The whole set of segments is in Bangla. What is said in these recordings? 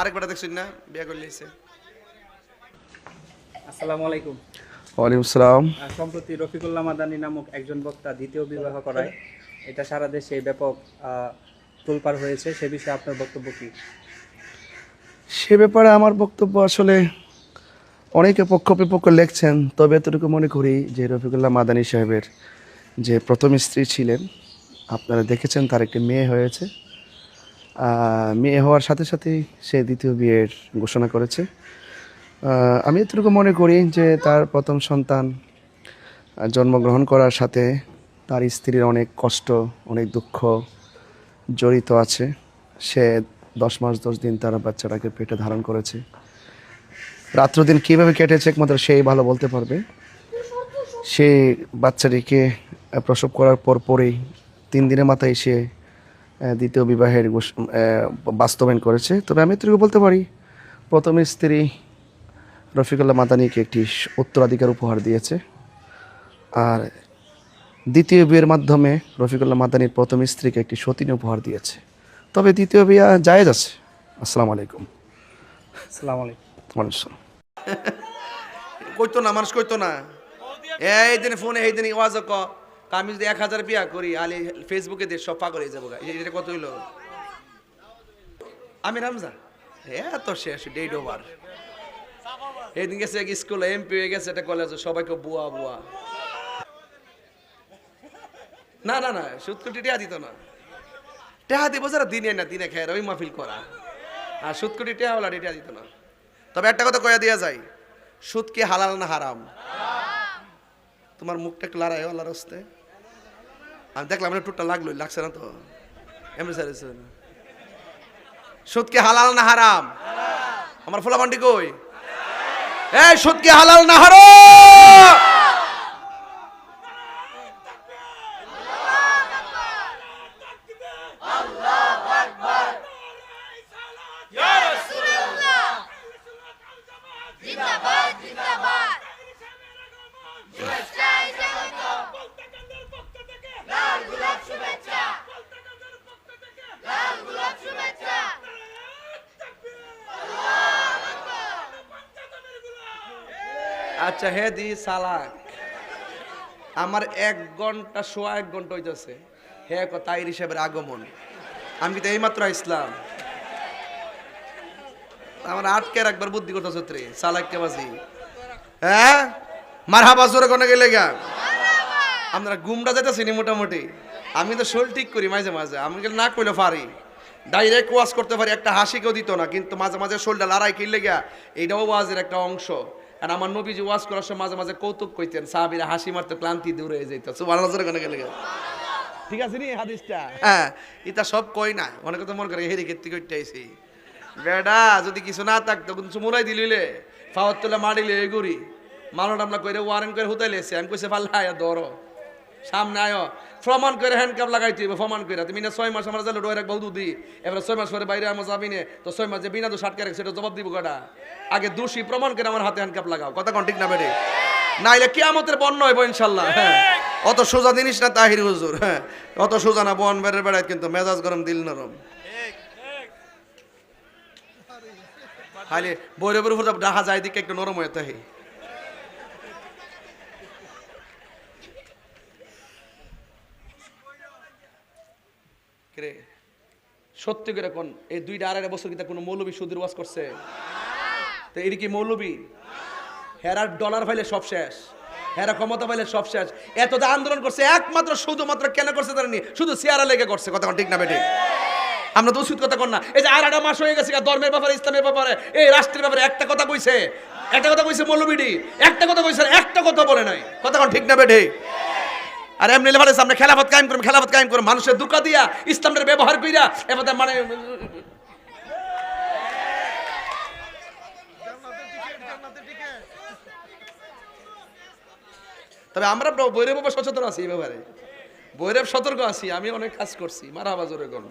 আরেকবার দেখছেন না বিয়ে করে লিয়েছে। আসসালামু আলাইকুম। ওয়ালাইকুম আসসালাম। সম্প্রতি রফিকুল্লাহ মাদানী নামক একজন বক্তা দ্বিতীয় বিবাহ করায় এটা সারা দেশে ব্যাপক তোলপাড় হয়েছে, সে বিষয়ে আপনার বক্তব্য কি? সে ব্যাপারে আমার বক্তব্য আসলে অনেকে পক্ষ বিপক্ষ লেখছেন, তবে এতটুকু মনে করি যে রফিকুল্লাহ মাদানী সাহেবের যে প্রথম স্ত্রী ছিলেন, আপনারা দেখেছেন তার একটি মেয়ে হয়েছে। মেয়ে হওয়ার সাথে সাথেই সে দ্বিতীয় বিয়ের ঘোষণা করেছে। আমি এতটুকু মনে করি যে তার প্রথম সন্তান জন্মগ্রহণ করার সাথে তার স্ত্রীর অনেক কষ্ট, অনেক দুঃখ জড়িত আছে। সে 10 মাস 10 দিন তার বাচ্চাটাকে পেটে ধারণ করেছে। রাত্র দিন কীভাবে কেটেছে একমাত্র সেই ভালো বলতে পারবে। সেই বাচ্চাটিকে প্রসব করার পরেই 3 দিনের মাথায় সে দ্বিতীয় বিবাহের বাস্তবায়ন করেছে। তবে আমি এটুকু বলতে পারি, প্রথম স্ত্রী রফিকুল্লাহ মাদানীকে একটি উত্তরাধিকার উপহার দিয়েছে, আর দ্বিতীয় বিয়ের মাধ্যমে রফিকুল্লাহ মাদানীর প্রথম স্ত্রীকে একটি সতীন উপহার দিয়েছে। তবে দ্বিতীয় বিয়ে জায়েজ আছে। আসসালামু আলাইকুম। আসসালামু আলাইকুম। ওয়ালাইকুম আসসালাম। কইতো না, মানুষ কইতো না এই দিন ফোনে এই দিন ওয়াজ আমি যদি 1000 বিয়া করি আলি ফেসবুকে দিয়ে সব পাগল হয়ে যাবো। এটা কত হইলো? আমি রামজা তো শেষ ডেট ওভার। এদিন গেছে এক স্কুলে এমপি হয়ে গেছে, একটা কলেজে সবাইকে বুয়া বুয়া। না না না, সুৎকুটি টেহা দিত না। টেহা দিব যারা দিনে না দিনে খেয়ে ওই মাহফিল করা, আর সুৎকুটি টেহাওয়ালা টেহা দিত না। তবে একটা কথা কয়া দিয়া যায়, সুদ কি হালাল না হারাম? তোমার মুখটা একটু লড়াই আল্লাহর হস্তে। আমি দেখলাম টুটটা লাগলো, লাগছে না তো? এমনি স্যার সুদ কি হালাল না হারাম? আমার ফোলা বান্ডি কই? এই সুদ কি হালাল না হারাম? আচ্ছা হে দি সালাক, আমার 1 ঘন্টা সোয়া 1 ঘন্টা হইতেছে হে তাইর হিসাবের আগমন। আমি তো এইমাত্র ইসলাম, আমার আটকে একবার বুদ্ধি করতেছ রে সালাক কে বাজি। হ্যাঁ মারহাবা জোরে কোনে গেলে গা আমরা গুমরা যাইতেছি নি মোটামুটি। আমি তো শোল ঠিক করি মাঝে মাঝে, আমি না কইলে পারি ডাইরেক্ট ওয়াজ করতে পারি, একটা হাসি কেউ দিত না, কিন্তু মাঝে মাঝে শোলটা লড়াই কিনলে গিয়া এইটাও ওয়াজের একটা অংশ। আর আমার নবীজি ওয়াজ করার সময় মাঝে মাঝে কৌতুক কইতেন, সাহাবীরা হাসি মারতে ক্লান্তি দূর হয়ে যেত। সুবহানাল্লাহ জোরে কোনে গেলে গা ঠিক আছে নি হাদিসটা? হ্যাঁ এটা সব কই না, অনেকে তো মনে করে হেরি ক্ষেত্রে কইতে আইছি বেডা, যদি কিছু না থাকতো কিন্তু মুরাই দিলিলে ফাওয়াত তোলা মারিলে এগুরি মালন আমরা কইরে ওয়ারেন্ট করে হুতাইলেছে। আমি কইছে পাল্লা আয়া ধরো সামনে আয় প্রমাণ করে হ্যান্ডকাপ লাগাইতে হবে, প্রমাণ করে। তুমি না 6 মাস আমরা জালে ডোয় রাখবো দুদি, এবার 6 মাস পরে বাইরে আমার যাবি না, তো 6 মাস যে বিনা দোষ আটকে রাখছে সেটা জবাব দিব কটা? আগে দোষী প্রমাণ করে আমার হাতে হ্যান্ডকাপ লাগাও। কথা কোন ঠিক না বেড়ে? নাইলে কিয়ামতের বন্য হইব ইনশাল্লাহ। হ্যাঁ অত সোজা জিনিস না তাহির হুজুর, হ্যাঁ অত সোজা না বন বেড়ে বেড়ায়, কিন্তু মেজাজ গরম দিল নরম। খালি বইরে বইরে ফুটা ডাহা যায় দিকে একটু নরম হয়ে তাহি। রে সত্যি করে কোন এই 2.5 বছর কি কোনো মৌলবী সুদের ওয়াজ করছে? তো এর কি মৌলবী? হেরার ডলার পাইলে সব শেষ, হেরা ক্ষমতা পাইলে সব শেষ। এত আন্দোলন করছে একমাত্র শুধুমাত্র কেন করছে জানেনি? শুধু চেয়ারা লেগে করছে। কথা ঠিক না বেঠিক? আমরা তো উচিত কথা কর না। এই যে 8 মাস হয়ে গেছে ধর্মের ব্যাপারে, ইসলামের ব্যাপারে, এই রাষ্ট্রের ব্যাপারে একটা কথা কইছে, একটা কথা কইছে মৌলবীডি, একটা কথা কইছে, একটা কথা বলে নাই। কথা কোন ঠিক না বেঠিক? আর এমনি লেবারে সামনে খেলাফত কায়েম করুন, খেলাফত কায়েম করুন, মানুষের দুকা দিয়া ইসলামের ব্যবহার কইরা এবার মানে তবে আমরা বৈরব সচেতন আছি এই ব্যাপারে, বৈরব সতর্ক আছি। আমি অনেক কাজ করছি। মারহাবা জোরে কোন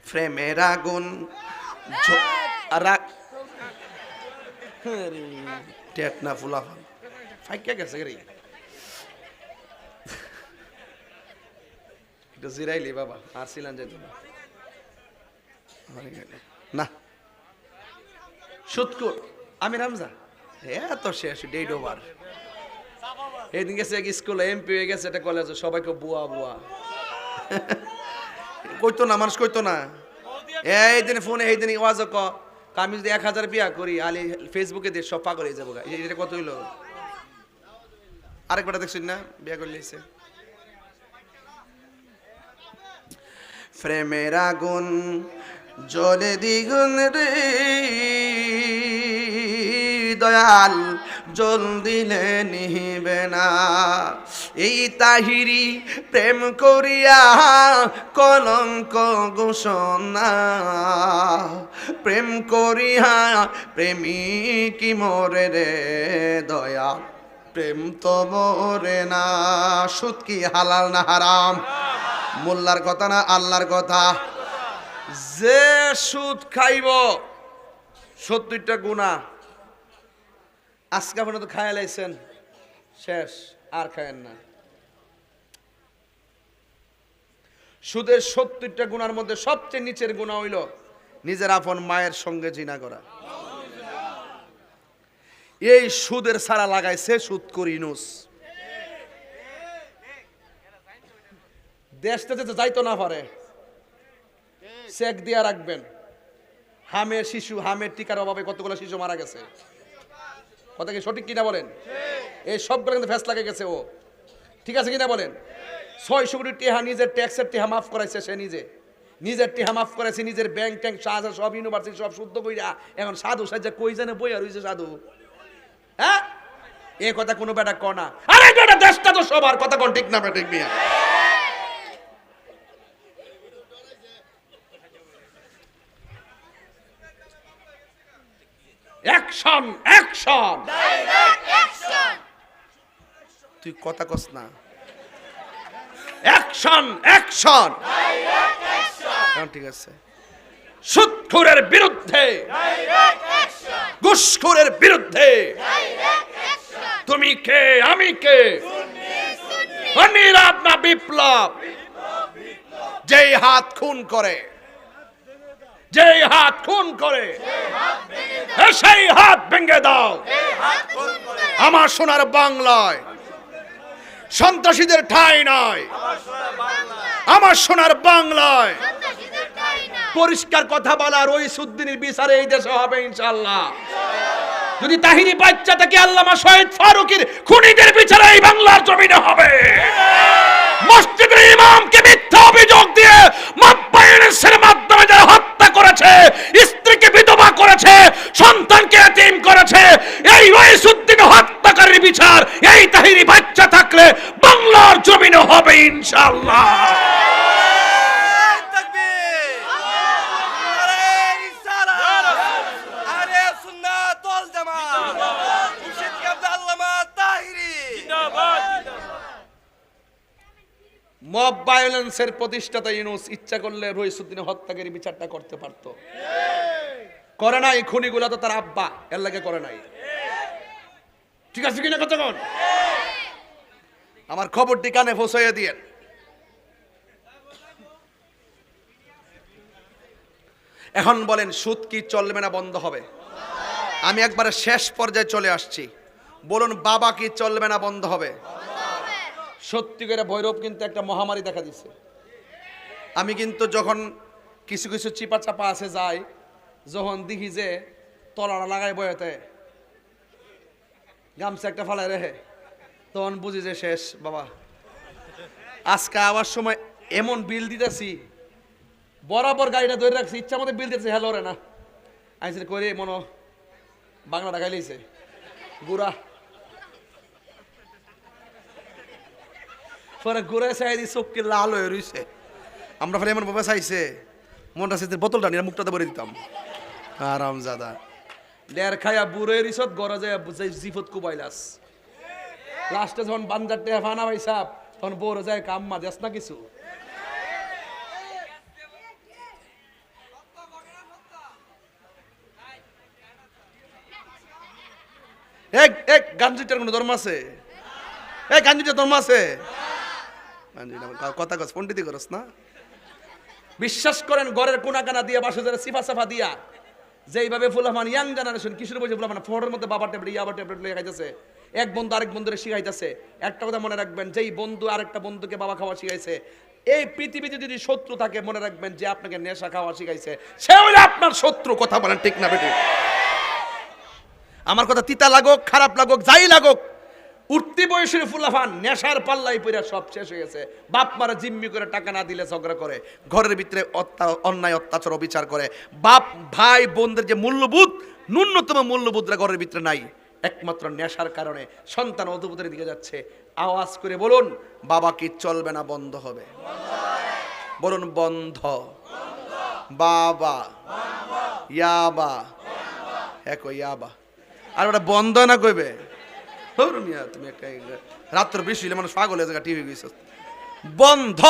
প্রেমের আগুন টেট না ফুলা ফাইকা গেছে রে একটু জিরাইলি বাবা, আর ছিলেন যেত না। না সুৎকুর আমির হামজা এত শেষ ডেট ওভার। এদিন গেছে এক স্কুলে এমপি হয়ে গেছে একটা কলেজে, সবাইকে বুয়া বুয়া কইতো না, মানুষ কইতো না। এই দিন ফোনে এই দিন ওয়াজ আমি যদি 1000 বিয়া করি আলি ফেসবুকে দিয়ে সব পাগল হয়ে যাবো। এটা কত হইলো? আরেকবার দেখছেন না বিয়া করলে প্রেমের আগুন জ্বলে দ্বিগুণ রে দয়াল, জল দিলে নিবে না। এই তাহিরি প্রেম করিয়া কলঙ্ক ঘোষণা, প্রেম করিয়া প্রেমিকি মরে রে দয়াল, প্রেম তো মরে না। সুদ কি হালাল না হারাম? মোল্লার কথা না আল্লাহর কথা? যে সুদ খাইব 70টা গুনাহ, আজকে আপনারা তো খায়া লাইছেন, শেষ আর খায়েন না। সুদের 70টা গুনার মধ্যে সবচেয়ে নিচের গুনাহ হইল নিজের আপন মায়ের সঙ্গে জিনা করা। এই সুদের সারা লাগাইছে সুদ করি ইউনূস। দেশটা যেতে যাইতো না পারে, চেক দিয়া রাখবেন। হামের শিশু, হামের টিকার অভাবে কতগুলো শিশু মারা গেছে। কথা কি সঠিক কিনা বলেন? এই সবগুলো কিন্তু ফেস লাগে গেছে ও, ঠিক আছে কিনা বলেন? 600 কোটি টিহা নিজের ট্যাক্সের টিহা মাফ করাইছে, সে নিজের টিহা মাফ করাইছে, নিজের ব্যাংক ট্যাঙ্ক সব ইউনিভার্সিটি সব শুদ্ধ কইরা এখন সাধু সাজা কই জানে বই আর হইছে সাধু। হ্যাঁ, এই কথা কোনো বেটা কয় না। আরে বেটা দেশটা তো সবার, কথা কোন ঠিক না বেটা? ঠিক মিয়া অ্যাকশন অ্যাকশন, ডাইরেক্ট অ্যাকশন। তুই কথা কস না। Action action, direct action. ঠিক আছে। সুদখোরের বিরুদ্ধে ডাইরেক্ট অ্যাকশন, ঘুষখোরের বিরুদ্ধে ডাইরেক্ট অ্যাকশন। তুমি কে আমি কে, অনিরাপ না বিপ্লব? যেই হাত খুন করে, যেই হাত খুন করে সেই হাত ভেঙে দাও। আমার সোনার বাংলায় সন্ত্রাসীদের ঠাঁই নয়, আমার সোনার বাংলায় পরিষ্কার কথা বলার ওই সুদ্দিনের বিচারে এই দেশে হবে ইনশাআল্লাহ। যদি তাহিরি বাচ্চা থেকে আল্লামা শহীদ ফারুকীর খুনিদের বিচারে এই বাংলার জমিনে হবে। মসজিদের ইমামকে মিথ্যা অভিযোগ দিয়ে মাব্বাইনের মাধ্যমে যারা হত্যা করেছে, স্ত্রীকে বিধবা করেছে, সন্তানকে এতিম করেছে, এই ওয়াইসুদ্দিন হত্যাকারীর বিচার এই তাহিরি বাচ্চা থাকলে বাংলার জমিনে হবে ইনশাআল্লাহ। মব ভায়োলেন্সের প্রতিষ্ঠাতা ইউনূস ইচ্ছা করলে রইসুদ্দিনের হত্যাকারী বিচারটা করতে পারত, করে নাই। খুনিগুলা তো তার আব্বা, এর লাগে করে নাই। ঠিক আছে কিনা কতক্ষণ? আমার খবরটি কানে পৌঁছাইয়া দিয়েন। এখন বলেন সুদ কি চলবে না বন্ধ হবে? আমি একবারে শেষ পর্যায়ে চলে আসছি। বলুন বাবা কি চলবে না বন্ধ হবে? সত্যি করে ভৈরব কিন্তু একটা মহামারী দেখা দিচ্ছে। আমি কিন্তু যখন কিছু কিছু চিপা চাপা আছে যাই, যখন দেখি যে তলাটা লাগাই বয়েতে গামছা একটা ফালাই রেখে, তখন বুঝি যে শেষ বাবা। আজকে আবার সময় এমন বিল দিতেছি, বরাবর গাড়িটা ধরে রাখছি, ইচ্ছা মতো বিল দিতেছি। হ্যালো রে না আইসে করে মনো বাংলা টাকাই লইছে গুড়া, পরে ঘুরে চাই দি চোখকে লাল হয়ে রইছে। আমরা ফলে এমন ভাবে চাইছে মনটা চাইছে বোতলটা নিয়ে মুখটাতে ভরে দিতাম। আরাম জাদা ডের খাইয়া বুড়ে রিসত গড়ে যায় জিফত কুবাইলাস। লাস্টে যখন বান্দার টেহা ফানা ভাই সাপ, তখন বড় যায় কাম্মা দেস না কিছু। এক গাঞ্জিটার কোনো ধর্ম আছে? এই গাঞ্জিটার ধর্ম আছে? কথা কস পন্ডিতি করস না? বিশ্বাস করেন ঘরের কোনাকানা দিয়া বাসা যারা সিফা সাফা দিয়া যেইভাবে ফুলাফান ইয়াং জেনারেশন কিশোর বয়সে ফুলাফান ফোনের মধ্যে বাবার ট্যাবলেট ইয়াবার ট্যাবলেট লয়ে খাইতেছে, এক বন্ধু আরেক বন্ধুরে শিখাইতেছে। একটা কথা মনে রাখবেন, যেই বন্ধু আরেকটা বন্ধুকে বাবা খাওয়া শিখাইছে, এই পৃথিবীতে যদি শত্রু থাকে মনে রাখবেন যে আপনাকে নেশা খাওয়া শিখাইছে সে হলো আপনার শত্রু। কথা বলেন ঠিক না বেটি? আমার কথা তিতা লাগুক, খারাপ লাগুক, যাই লাগুক, উঠতি বয়সের ফুলাফান নেশার পাল্লাই পইরা সব শেষ হয়ে গেছে। বাপ মারা জিম্মি করে টাকা না দিলে ঝগড়া করে, ঘরের ভিতরে অন্যায় অত্যাচার অবিচার করে, বাপ ভাই বোনদের যে মূল্যবোধ, ন্যূনতম মূল্যবোধরা ঘরের ভিতরে নাই, একমাত্র নেশার কারণে সন্তান অধঃপতনের দিকে যাচ্ছে। আওয়াজ করে বলুন, বাবা কি চলবে না বন্ধ হবে? বলুন বন্ধ। বাবা ইয়াবা, এক ইয়াবা, আর ওটা বন্ধ না কইবে? তুমি একটা রাত্র বেশি হইলে মানুষ পাগল হয়ে যায়, টিভি গেছ বন্ধ।